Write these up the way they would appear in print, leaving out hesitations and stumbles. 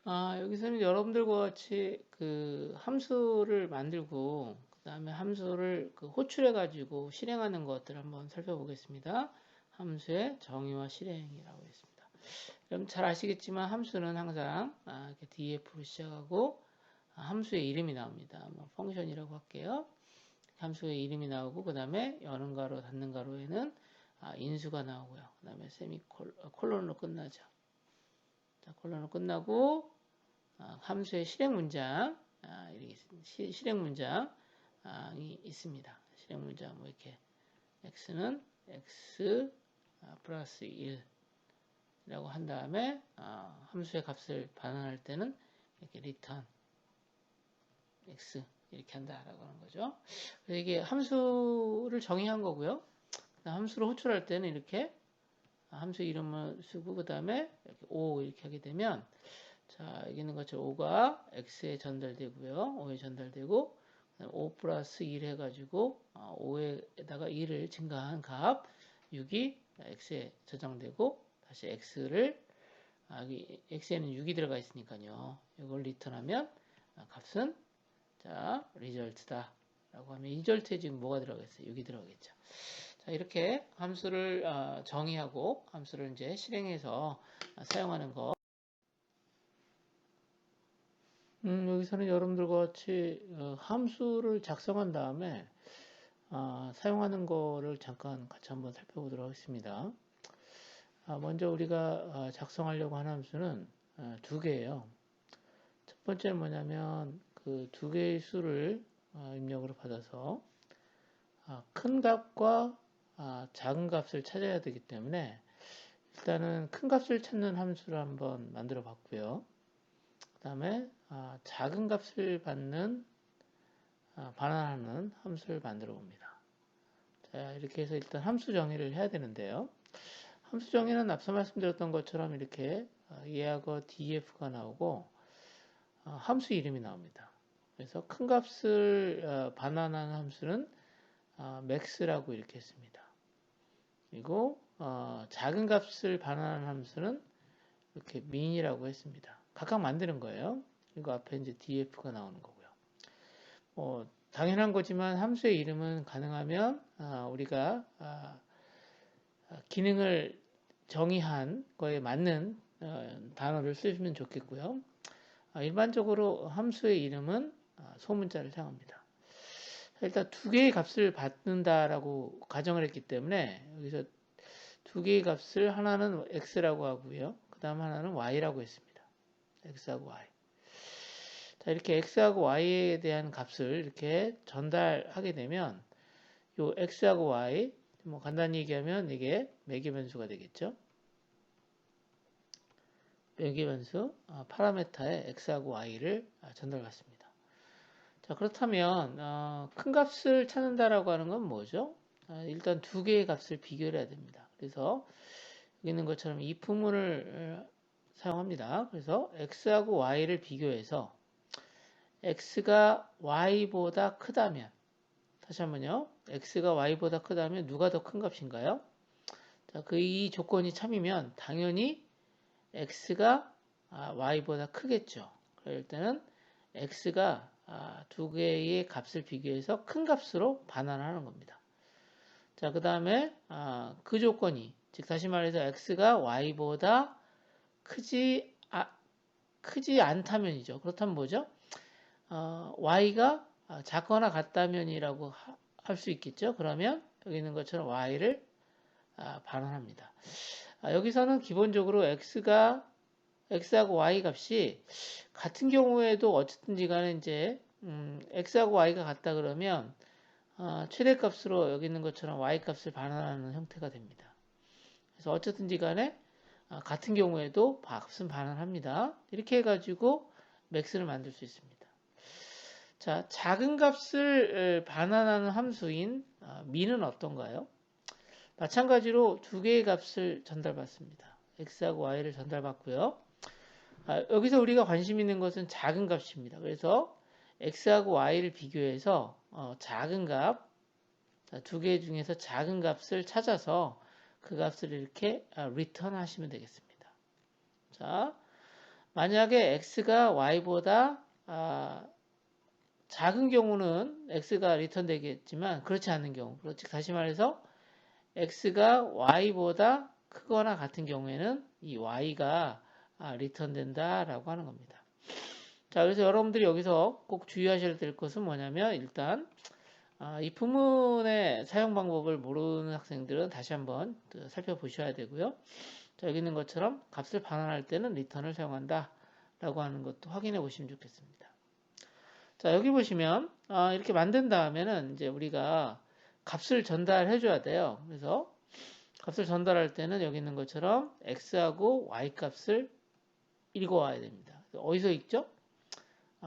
여기서는 여러분들과 같이 그 함수를 만들고 그 다음에 함수를 호출해 가지고 실행하는 것들을 한번 살펴보겠습니다. 함수의 정의와 실행이라고 했습니다. 그럼 잘 아시겠지만 함수는 항상 이렇게 df로 시작하고 함수의 이름이 나옵니다. 뭐 펑션이라고 할게요. 함수의 이름이 나오고 그 다음에 여는 가로 닫는 가로에는 인수가 나오고요. 그 다음에 콜론으로 끝나죠. 자, 콜론으로 끝나고 함수의 실행 문장, 실행 문장이 있습니다. 실행 문장 뭐 이렇게 x는 x 플러스 1이라고 한 다음에 함수의 값을 반환할 때는 이렇게 return x 이렇게 한다라고 하는 거죠. 그래서 이게 함수를 정의한 거고요. 함수를 호출할 때는 이렇게 함수 이름을 쓰고 그 다음에 이렇게 O 이렇게 하게 되면 자, 여기 있는 것처럼 5가 x에 전달되고요. 5에 전달되고 5 플러스 1 해가지고 5에다가 1을 증가한 값 6이 x에 저장되고 다시 x를 여기 x에는 6이 들어가 있으니까요. 이걸 리턴하면 값은 자 리절트다 라고 하면 리절트에 지금 뭐가 들어가겠어요? 6이 들어가겠죠. 자, 이렇게 함수를 정의하고 함수를 이제 실행해서 사용하는 거. 여기서는 여러분들과 같이 함수를 작성한 다음에 사용하는 거를 잠깐 같이 한번 살펴보도록 하겠습니다. 먼저 우리가 작성하려고 하는 함수는 두 개예요. 첫 번째는 뭐냐면 그 두 개의 수를 입력으로 받아서 큰 값과 작은 값을 찾아야 되기 때문에 일단은 큰 값을 찾는 함수를 한번 만들어 봤고요. 그 다음에 작은 값을 반환하는 함수를 만들어 봅니다. 자, 이렇게 해서 일단 함수 정의를 해야 되는데요. 함수 정의는 앞서 말씀드렸던 것처럼 이렇게 얘하고 df가 나오고 함수 이름이 나옵니다. 그래서 큰 값을 반환하는 함수는 max라고 이렇게 했습니다. 그리고 작은 값을 반환하는 함수는 이렇게 min이라고 했습니다. 각각 만드는 거예요. 그리고 앞에 이제 df가 나오는 거고요. 당연한 거지만 함수의 이름은 가능하면 우리가 기능을 정의한 거에 맞는 단어를 쓰시면 좋겠고요. 일반적으로 함수의 이름은 소문자를 사용합니다. 일단 두 개의 값을 받는다라고 가정을 했기 때문에 여기서 두 개의 값을 하나는 x라고 하고요. 그 다음 하나는 y라고 했습니다. x하고 y. 자, 이렇게 x하고 y에 대한 값을 이렇게 전달하게 되면 요 x하고 y 뭐 간단히 얘기하면 이게 매개 변수가 되겠죠. 매개 변수 파라메타에 x하고 y를 전달받습니다. 자, 그렇다면 큰 값을 찾는다라고 하는 건 뭐죠? 일단 두 개의 값을 비교를 해야 됩니다. 그래서 여기 있는 것처럼 if문을 사용합니다. 그래서 x하고 y를 비교해서 x가 y보다 크다면 다시 한번요. x가 y보다 크다면 누가 더 큰 값인가요? 자, 이 조건이 참이면 당연히 x가 y보다 크겠죠. 그럴 때는 x가 두 개의 값을 비교해서 큰 값으로 반환하는 겁니다. 자, 그 다음에 그 조건이 즉 다시 말해서 x가 y보다 크지 않다면이죠. 그렇다면 뭐죠? y가 작거나 같다면이라고 할 수 있겠죠. 그러면 여기 있는 것처럼 y를 반환합니다. 여기서는 기본적으로 x하고 y 값이 같은 경우에도 어쨌든지 간에 이제 x하고 y가 같다 그러면 최대값으로 여기 있는 것처럼 y 값을 반환하는 형태가 됩니다. 그래서 어쨌든지 간에 같은 경우에도 값은 반환합니다. 이렇게 해가지고 max를 만들 수 있습니다. 자, 작은 값을 반환하는 함수인 min은 어떤가요? 마찬가지로 두 개의 값을 전달받습니다. x하고 y를 전달받고요. 여기서 우리가 관심 있는 것은 작은 값입니다. 그래서 x하고 y를 비교해서 작은 값, 두 개 중에서 작은 값을 찾아서 그 값을 이렇게 return 하시면 되겠습니다. 자, 만약에 x가 y보다 작은 경우는 x가 리턴 되겠지만 그렇지 않은 경우, 그렇지 다시 말해서 x가 y보다 크거나 같은 경우에는 이 y가 리턴 된다라고 하는 겁니다. 자, 그래서 여러분들이 여기서 꼭 주의하셔야 될 것은 뭐냐면 일단 이 부문의 사용 방법을 모르는 학생들은 다시 한번 살펴보셔야 되고요. 자, 여기 있는 것처럼 값을 반환할 때는 리턴을 사용한다 라고 하는 것도 확인해 보시면 좋겠습니다. 자, 여기 보시면 이렇게 만든 다음에는 이제 우리가 값을 전달해 줘야 돼요. 그래서 값을 전달할 때는 여기 있는 것처럼 x하고 y 값을 읽어와야 됩니다. 어디서 읽죠?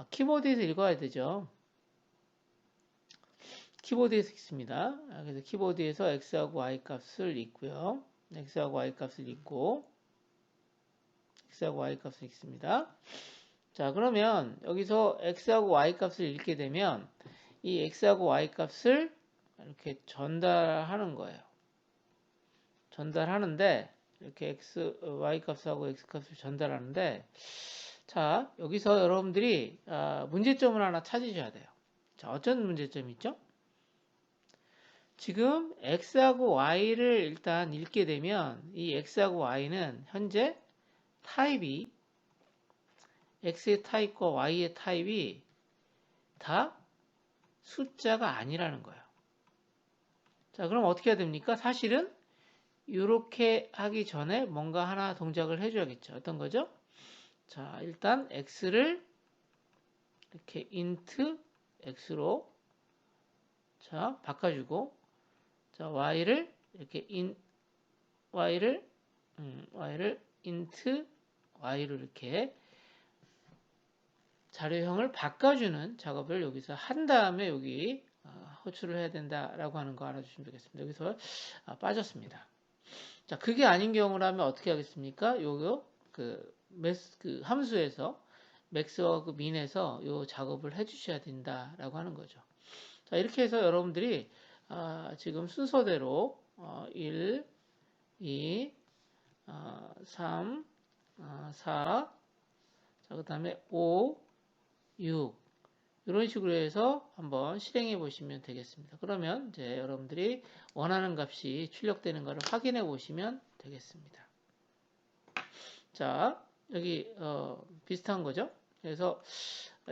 키보드에서 읽어야 되죠. 키보드에서 읽습니다. 그래서 키보드에서 x하고 y 값을 읽고요. x하고 y 값을 읽고 x하고 y 값을 읽습니다. 자, 그러면 여기서 x하고 y 값을 읽게 되면 이 x하고 y 값을 이렇게 전달하는 거예요. 전달하는데 이렇게 y 값하고 x 값을 전달하는데 자, 여기서 여러분들이 문제점을 하나 찾으셔야 돼요. 자, 어떤 문제점이 있죠? 지금 x하고 y를 일단 읽게 되면 이 x하고 y는 현재 타입이 x의 타입과 y의 타입이 다 숫자가 아니라는 거예요. 자, 그럼 어떻게 해야 됩니까? 사실은 이렇게 하기 전에 뭔가 하나 동작을 해줘야겠죠. 어떤 거죠? 자, 일단 x를 이렇게 int x로 자 바꿔주고 자 y를 이렇게 y를 int y로 이렇게 자료형을 바꿔주는 작업을 여기서 한 다음에 여기 호출을 해야 된다라고 하는 거 알아주시면 되겠습니다. 여기서 빠졌습니다. 자, 그게 아닌 경우라면 어떻게 하겠습니까? 요거 그 함수에서 맥스와 그 민에서 요 작업을 해주셔야 된다라고 하는 거죠. 자, 이렇게 해서 여러분들이 지금 순서대로 1, 2, 3, 4, 자, 그 다음에 5, 6 이런 식으로 해서 한번 실행해 보시면 되겠습니다. 그러면 이제 여러분들이 원하는 값이 출력되는 것을 확인해 보시면 되겠습니다. 자, 여기 비슷한 거죠. 그래서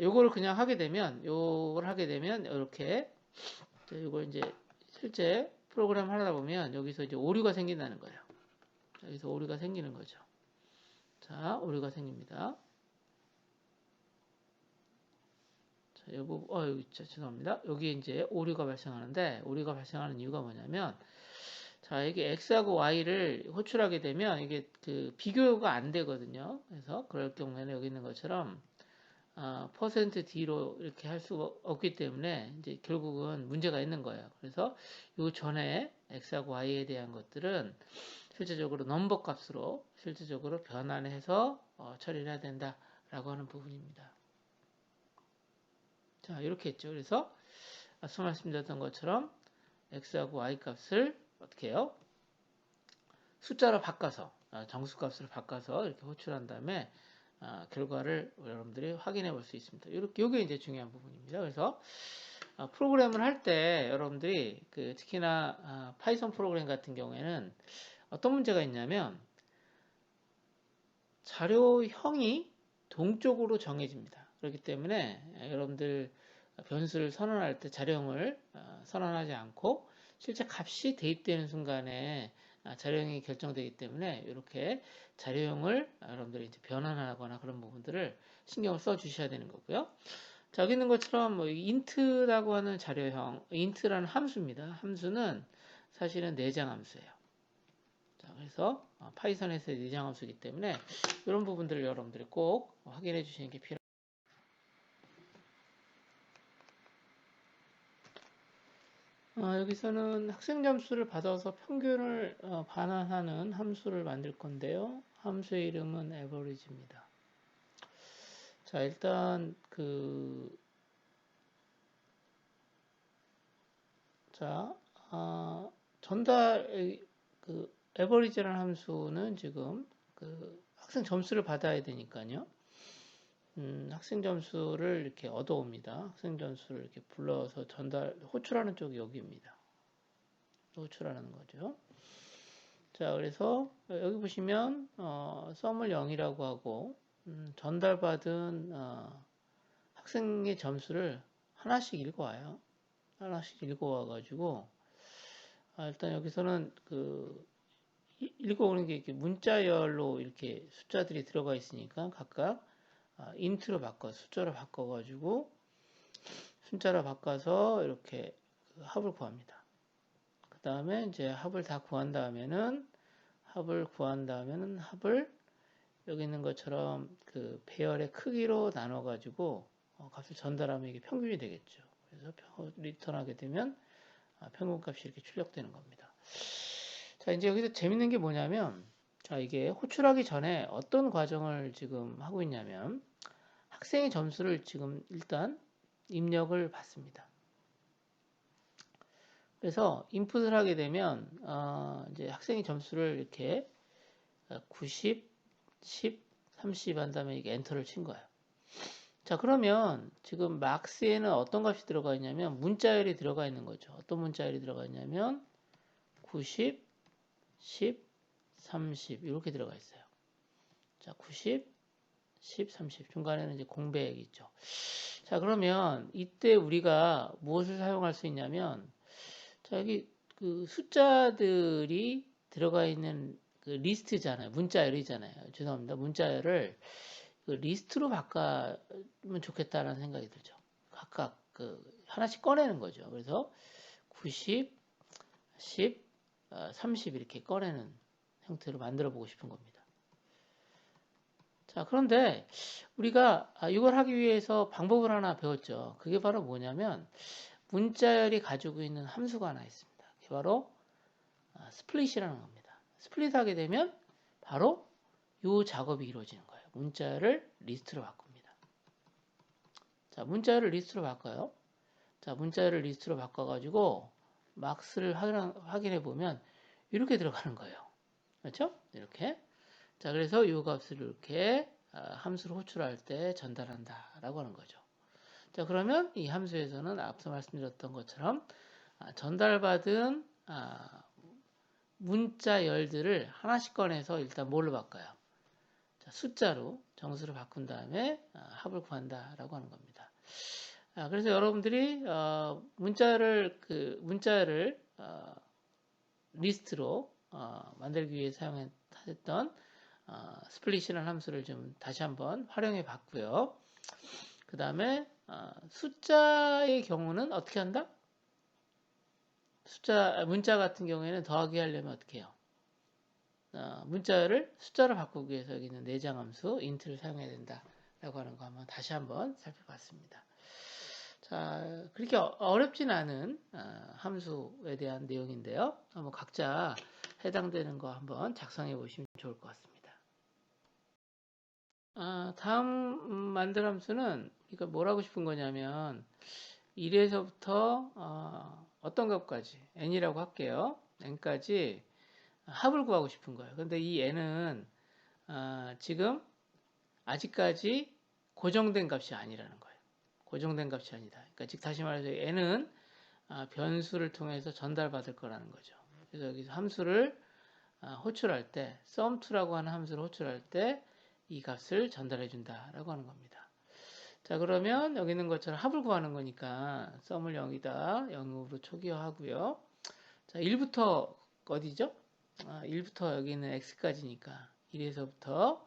요거를 그냥 하게 되면 이렇게 이걸 이제 실제 프로그램 하다 보면 여기서 이제 오류가 생긴다는 거예요. 여기서 오류가 생기는 거죠. 자, 오류가 생깁니다. 자, 이 부분, 여기 죄송합니다. 여기 이제 오류가 발생하는데 오류가 발생하는 이유가 뭐냐면 자, 이게 x하고 y를 호출하게 되면 이게 그 비교가 안 되거든요. 그래서 그럴 경우에는 여기 있는 것처럼 %d로 이렇게 할 수가 없기 때문에 이제 결국은 문제가 있는 거예요. 그래서 요 전에 x하고 y에 대한 것들은 실제적으로 넘버 값으로 실제적으로 변환해서 처리를 해야 된다라고 하는 부분입니다. 자, 이렇게 했죠. 그래서 앞서 말씀드렸던 것처럼 x하고 y 값을 어떻게 해요? 숫자로 바꿔서 정수값을 바꿔서 이렇게 호출한 다음에 결과를 여러분들이 확인해 볼 수 있습니다. 이게 이제 중요한 부분입니다. 그래서 프로그램을 할 때 여러분들이 특히나 파이썬 프로그램 같은 경우에는 어떤 문제가 있냐면 자료형이 동적으로 정해집니다. 그렇기 때문에 여러분들 변수를 선언할 때 자료형을 선언하지 않고 실제 값이 대입되는 순간에 자료형이 결정되기 때문에 이렇게 자료형을 여러분들이 이제 변환하거나 그런 부분들을 신경을 써 주셔야 되는 거고요. 자, 여기 있는 것처럼 뭐 int라고 하는 자료형, int라는 함수입니다. 함수는 사실은 내장 함수예요. 자, 그래서 파이썬에서의 내장 함수이기 때문에 이런 부분들을 여러분들이 꼭 확인해 주시는 게 필요합니다. 여기서는 학생 점수를 받아서 평균을 반환하는 함수를 만들 건데요. 함수의 이름은 average입니다. 자, 일단 전달 average라는 함수는 지금 학생 점수를 받아야 되니까요. 학생 점수를 이렇게 얻어옵니다. 학생 점수를 이렇게 불러서 호출하는 쪽이 여기입니다. 호출하는 거죠. 자, 그래서 여기 보시면 썸을 0이라고 하고 전달받은 학생의 점수를 하나씩 읽어와요. 하나씩 읽어와가지고 일단 여기서는 읽어오는 게 이렇게 문자열로 이렇게 숫자들이 들어가 있으니까 각각 인트로 숫자로 바꿔가지고 숫자로 바꿔서 이렇게 합을 구합니다. 그 다음에 이제 합을 다 구한 다음에는 합을 여기 있는 것처럼 그 배열의 크기로 나눠가지고 값을 전달하면 이게 평균이 되겠죠. 그래서 리턴하게 되면 평균값이 이렇게 출력되는 겁니다. 자, 이제 여기서 재밌는 게 뭐냐면, 자, 이게 호출하기 전에 어떤 과정을 지금 하고 있냐면, 학생의 점수를 지금 일단 입력을 받습니다. 그래서 인풋을 하게 되면, 이제 학생의 점수를 이렇게 90, 10, 30 한 다음에 이게 엔터를 친 거예요. 자, 그러면 지금 막스에는 어떤 값이 들어가 있냐면 문자열이 들어가 있는 거죠. 어떤 문자열이 들어가 있냐면 90, 10, 30 이렇게 들어가 있어요. 자, 90, 10, 30 중간에는 이제 공백이 있죠. 자, 그러면 이때 우리가 무엇을 사용할 수 있냐면 자, 여기 그 숫자들이 들어가 있는 그 리스트잖아요. 문자열이잖아요. 죄송합니다. 문자열을 그 리스트로 바꾸면 좋겠다라는 생각이 들죠. 각각 하나씩 꺼내는 거죠. 그래서 90, 10, 30 이렇게 꺼내는 형태로 만들어 보고 싶은 겁니다. 자, 그런데 우리가 이걸 하기 위해서 방법을 하나 배웠죠. 그게 바로 뭐냐면 문자열이 가지고 있는 함수가 하나 있습니다. 그게 바로 스플릿이라는 겁니다. 스플릿 하게 되면 바로 이 작업이 이루어지는 거예요. 문자열을 리스트로 바꿉니다. 자, 문자열을 리스트로 바꿔요. 자, 문자열을 리스트로 바꿔가지고 막스를 확인해 보면 이렇게 들어가는 거예요. 그렇죠? 이렇게. 자, 그래서 이 값을 이렇게 함수를 호출할 때 전달한다라고 하는 거죠. 자, 그러면 이 함수에서는 앞서 말씀드렸던 것처럼 전달받은 문자열들을 하나씩 꺼내서 일단 뭘로 바꿔요? 자, 숫자로 정수를 바꾼 다음에 합을 구한다라고 하는 겁니다. 그래서 여러분들이 문자를 리스트로 만들기 위해 사용했던 스플릿이라는 함수를 좀 다시 한번 활용해 봤고요. 그 다음에 숫자의 경우는 어떻게 한다? 문자 같은 경우에는 더하기 하려면 어떻게 해요? 문자를 숫자로 바꾸기 위해서 여기 있는 내장 함수 int를 사용해야 된다라고 하는 거 한번 다시 한번 살펴봤습니다. 자, 그렇게 어렵진 않은 함수에 대한 내용인데요. 한번 각자 해당되는 거 한번 작성해 보시면 좋을 것 같습니다. 다음 만들 함수는 이거 뭐라고 싶은 거냐면 1에서부터 어떤 값까지 n이라고 할게요. n까지 합을 구하고 싶은 거예요. 근데 이 n은 지금 아직까지 고정된 값이 아니라는 거예요. 고정된 값이 아니다. 그러니까 즉 다시 말해서 n은 변수를 통해서 전달받을 거라는 거죠. 그래서 여기서 함수를 호출할 때 sum2라고 하는 함수를 호출할 때 이 값을 전달해 준다라고 하는 겁니다. 자, 그러면 여기 있는 것처럼 합을 구하는 거니까 sum을 0이다. 0으로 초기화하고요. 자, 1부터 어디죠? 1부터 여기 있는 x까지니까 1에서부터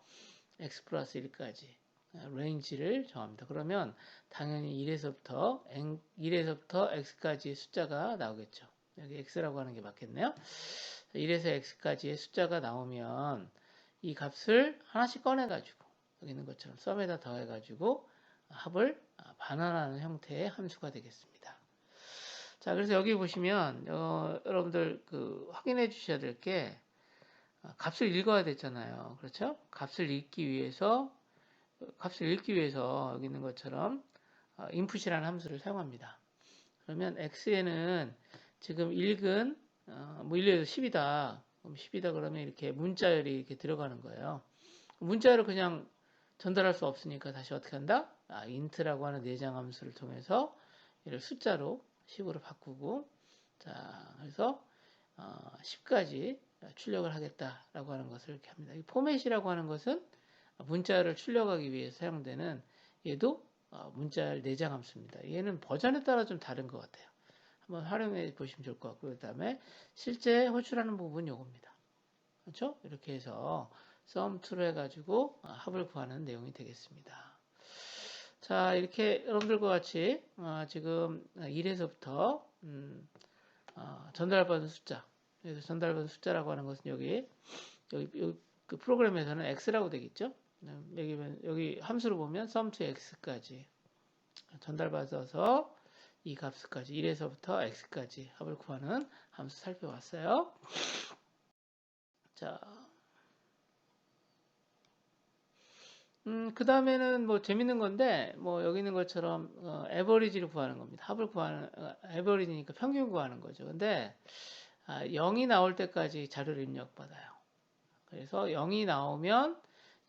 x 플러스 1까지 레인지를 정합니다. 그러면 당연히 1에서부터 x까지의 숫자가 나오겠죠. 여기 x라고 하는 게 맞겠네요. 1에서 x까지의 숫자가 나오면 이 값을 하나씩 꺼내가지고 여기 있는 것처럼 썸에다 더해가지고 합을 반환하는 형태의 함수가 되겠습니다. 자, 그래서 여기 보시면 여러분들 확인해 주셔야 될 게 값을 읽어야 되잖아요. 그렇죠? 값을 읽기 위해서 여기 있는 것처럼 input이라는 함수를 사용합니다. 그러면 x에는 지금 읽은 뭐 1에서 10이다. 그럼 10이다 그러면 이렇게 문자열이 이렇게 들어가는 거예요. 문자열을 그냥 전달할 수 없으니까 다시 어떻게 한다? int라고 하는 내장 함수를 통해서 얘를 숫자로 10으로 바꾸고, 자, 그래서 10까지 출력을 하겠다라고 하는 것을 이렇게 합니다. 이 포맷이라고 하는 것은 문자를 출력하기 위해 사용되는 얘도 문자를 내장 함수입니다. 얘는 버전에 따라 좀 다른 것 같아요. 한번 활용해 보시면 좋을 것 같고요. 그 다음에 실제 호출하는 부분은 요겁니다. 그렇죠? 이렇게 해서 sum2로 해가지고 합을 구하는 내용이 되겠습니다. 자, 이렇게 여러분들과 같이 지금 1에서부터 전달받은 숫자, 그래서 전달받은 숫자라고 하는 것은 여기 그 프로그램에서는 x라고 되겠죠? 여기 함수로 보면 sum to x까지 전달받아서 이 값까지 1에서부터 x까지 합을 구하는 함수 살펴봤어요. 자, 그 다음에는 뭐 재밌는 건데, 뭐 여기 있는 것처럼 에버리지를 구하는 겁니다. 합을 구하는, 에버리지니까 평균 구하는 거죠. 근데 0이 나올 때까지 자료를 입력받아요. 그래서 0이 나오면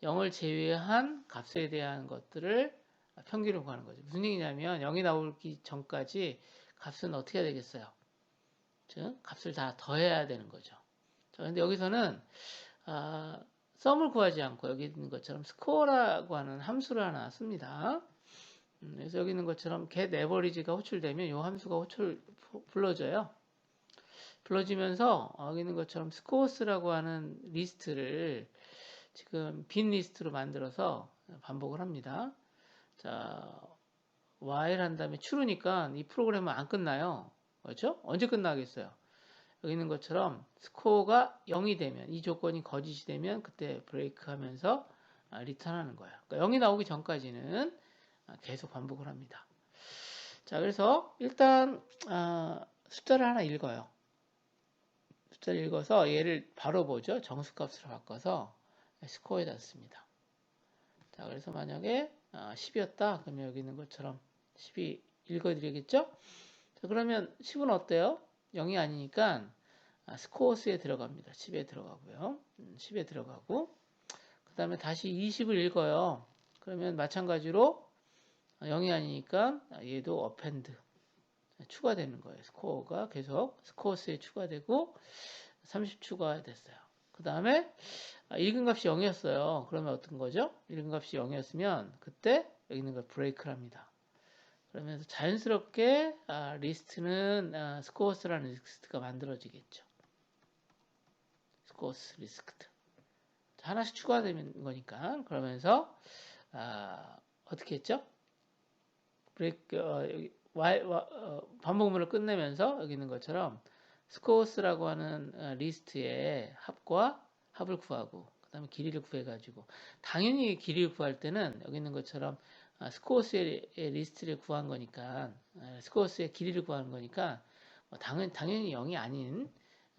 0을 제외한 값에 대한 것들을 평균을 구하는 거죠. 무슨 얘기냐면 0이 나오기 전까지 값은 어떻게 해야 되겠어요? 즉 값을 다 더해야 되는 거죠. 그런데 여기서는 썸을 구하지 않고 여기 있는 것처럼 스코어라고 하는 함수를 하나 씁니다. 그래서 여기 있는 것처럼 get average가 호출되면 이 함수가 불러져요. 불러지면서 여기 있는 것처럼 scores라고 하는 리스트를 지금 빈 리스트로 만들어서 반복을 합니다. 자, while 한 다음에 true니까 이 프로그램은 안 끝나요. 그렇죠? 언제 끝나겠어요? 여기 있는 것처럼 스코어가 0이 되면, 이 조건이 거짓이 되면 그때 브레이크 하면서 리턴하는 거예요. 그러니까 0이 나오기 전까지는 계속 반복을 합니다. 자, 그래서 일단 숫자를 하나 읽어요. 숫자를 읽어서 얘를 바로 보죠. 정수값으로 바꿔서 스코어에다 씁니다. 자, 그래서 만약에 10이었다. 그러면 여기 있는 것처럼 10이 읽어드리겠죠? 자, 그러면 10은 어때요? 0이 아니니까 스코어스에 들어갑니다. 10에 들어가고요. 10에 들어가고 그 다음에 다시 20을 읽어요. 그러면 마찬가지로 0이 아니니까 얘도 어펜드 추가되는 거예요. 스코어가 계속 스코어스에 추가되고 30 추가됐어요. 그 다음에 읽은 값이 0이었어요. 그러면 어떤 거죠? 읽은 값이 0이었으면 그때 여기 있는 걸 브레이크를 합니다. 그러면서 자연스럽게 리스트는 스코어스라는 리스트가 만들어지겠죠. 스코어스 리스트 하나씩 추가되는 거니까. 그러면서 어떻게 했죠? 브레이크 반복문을 끝내면서 여기 있는 것처럼 스코어스라고 하는 리스트의 합을 구하고 그 다음에 길이를 구해가지고 당연히 길이를 구할 때는 여기 있는 것처럼 스코어스의 리스트를 구한 거니까 스코어스의 길이를 구하는 거니까 당연히 0이 아닌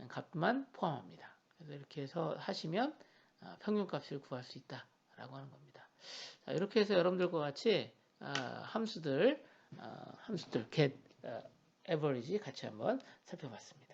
값만 포함합니다. 그래서 이렇게 해서 하시면 평균값을 구할 수 있다라고 하는 겁니다. 자, 이렇게 해서 여러분들과 같이 함수들 get average 같이 한번 살펴봤습니다.